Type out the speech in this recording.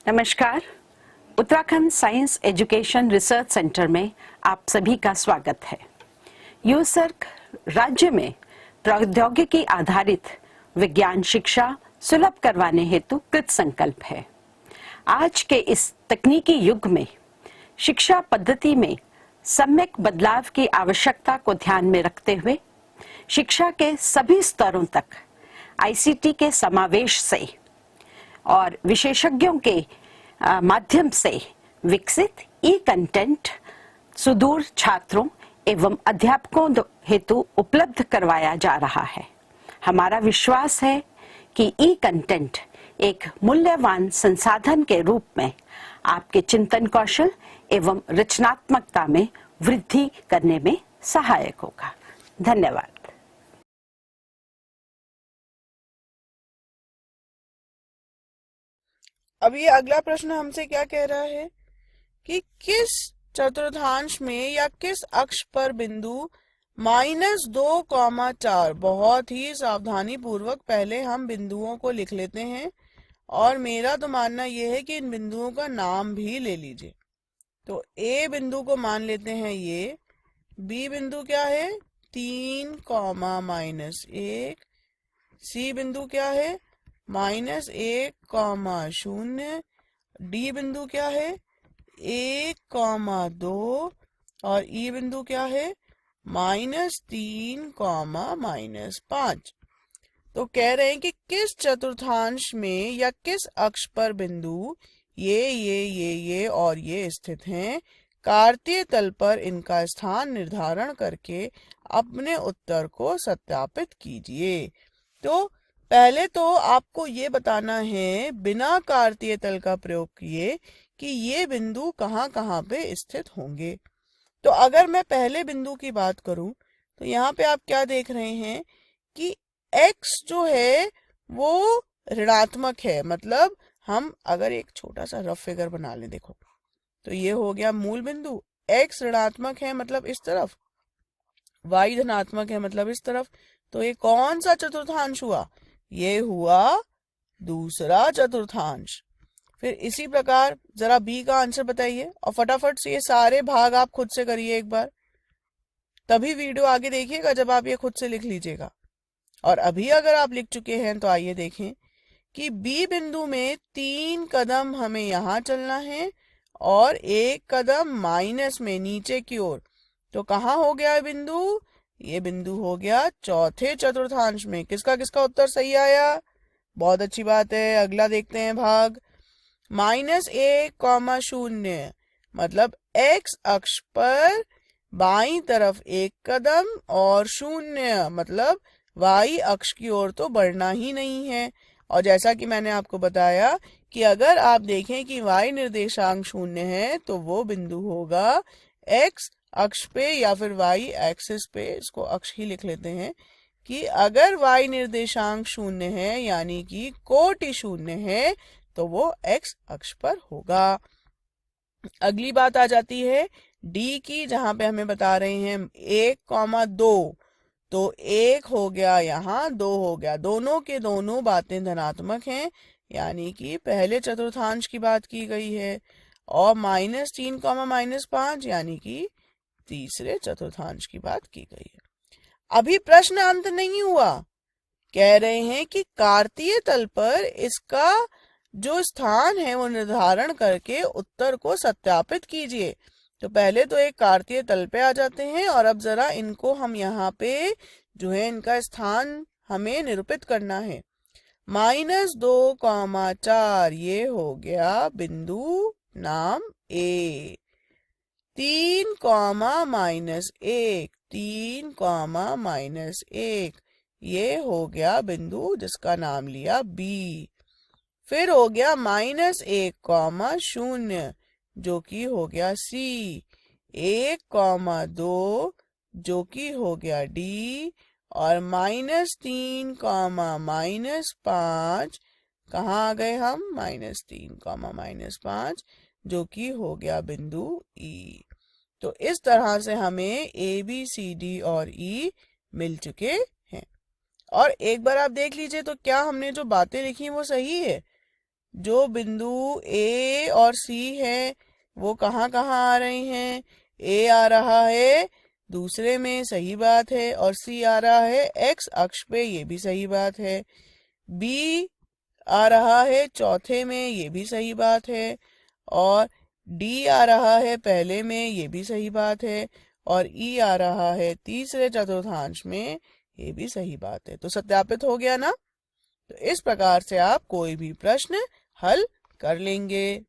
नमस्कार। Uttarakhand science education research centre में आप सभी का स्वागत है। यूसर्क राज्य में प्रौद्योगिकी आधारित विज्ञान शिक्षा सुलभ करवाने हेतु कृत संकल्प है। आज के इस तकनीकी युग में शिक्षा पद्धति में सम्यक बदलाव की आवश्यकता को ध्यान में रखते हुए शिक्षा के सभी स्तरों तक आईसीटी के समावेश से और विशेषज्ञों के माध्यम से विकसित ई कंटेंट सुदूर छात्रों एवं अध्यापकों हेतु उपलब्ध करवाया जा रहा है। हमारा विश्वास है कि ई कंटेंट एक मूल्यवान संसाधन के रूप में आपके चिंतन कौशल एवं रचनात्मकता में वृद्धि करने में सहायक होगा। धन्यवाद। अब ये अगला प्रश्न हमसे क्या कह रहा है कि किस चतुर्थांश में या किस अक्ष पर बिंदु -2,4। बहुत ही सावधानी पूर्वक पहले हम बिंदुओं को लिख लेते हैं और मेरा तो मानना यह है कि इन बिंदुओं का नाम भी ले लीजिए। तो ए बिंदु को मान लेते हैं ये, बी बिंदु क्या है 3,-1, सी बिंदु क्या है -1,0, डी बिंदु क्या है 1,2 और ई बिंदु क्या है -3,-5। तो कह रहे हैं कि किस चतुर्थांश में या किस अक्ष पर बिंदु ये और ये स्थित हैं। कार्तीय तल पर इनका स्थान निर्धारण करके अपने उत्तर को सत्यापित कीजिए। तो पहले तो आपको ये बताना है बिना कार्तीय तल का प्रयोग किए कि ये बिंदु कहाँ कहाँ पे स्थित होंगे। तो अगर मैं पहले बिंदु की बात करूं तो यहाँ पे आप क्या देख रहे हैं कि x जो है वो ऋणात्मक है। मतलब हम अगर एक छोटा सा रफ फिगर बना लें, देखो तो ये हो गया मूल बिंदु, x ऋणात्मक है मतलब इस तरफ, y धनात्मक है मतलब इस तरफ। तो ये कौन सा चतुर्थांश हुआ? ये हुआ दूसरा चतुर्थांश। फिर इसी प्रकार जरा बी का आंसर बताइए और फटाफट से ये सारे भाग आप खुद से करिए एक बार, तभी वीडियो आगे देखिएगा जब आप ये खुद से लिख लीजिएगा। और अभी अगर आप लिख चुके हैं तो आइए देखें कि बी बिंदु में 3 कदम हमें यहाँ चलना है और 1 कदम माइनस में नीचे की ओर। तो कहाँ हो गया बिंदु? ये बिंदु हो गया चौथे चतुर्थांश में। किसका किसका उत्तर सही आया? बहुत अच्छी बात है। अगला देखते हैं भाग -1,0 मतलब x अक्ष पर बाईं तरफ 1 कदम और 0 मतलब y अक्ष की ओर तो बढ़ना ही नहीं है। और जैसा कि मैंने आपको बताया कि अगर आप देखें कि y निर्देशांक 0 है तो वो बिंदु होगा x अक्ष पे या फिर y एक्सिस पे, इसको अक्ष ही लिख लेते हैं कि अगर y निर्देशांक 0 है यानी कि कोटि 0 है तो वो x अक्ष पर होगा। अगली बात आ जाती है d की, जहां पे हमें बता रहे हैं 1,2। तो 1 हो गया यहाँ, 2 हो गया, दोनों के दोनों बातें धनात्मक हैं यानी कि पहले चतुर्थांश की बात की गई है। और -3,-5 यानी कि तीसरे चतुर्थांश की बात की गई है। अभी प्रश्न अंत नहीं हुआ। कह रहे हैं कि कार्तीय तल पर इसका जो स्थान है वो निर्धारण करके उत्तर को सत्यापित कीजिए। तो पहले तो एक कार्तीय तल पे आ जाते हैं और अब जरा इनको हम यहाँ पे जो है इनका स्थान हमें निरूपित करना है। -2,4 ये हो गया बिंदु नाम ए। 3,-1, 3,-1 ये हो गया बिंदु जिसका नाम लिया बी। फिर हो गया -1,0 जो कि हो गया सी, 1,2 जो कि हो गया डी और -3,-5 कहाँ आ गए हम? -3,-5 जो कि हो गया बिंदु ई। तो इस तरह से हमें ए बी सी डी और ई मिल चुके हैं। और एक बार आप देख लीजिए तो क्या हमने जो बातें लिखी वो सही है? जो बिंदु ए और सी है वो कहाँ कहाँ आ रहे हैं? ए आ रहा है दूसरे में, सही बात है, और सी आ रहा है एक्स अक्ष पे, ये भी सही बात है। बी आ रहा है चौथे में, ये भी सही बात है, और डी आ रहा है पहले में, ये भी सही बात है, और ई आ रहा है तीसरे चतुर्थांश में, ये भी सही बात है। तो सत्यापित हो गया ना? तो इस प्रकार से आप कोई भी प्रश्न हल कर लेंगे।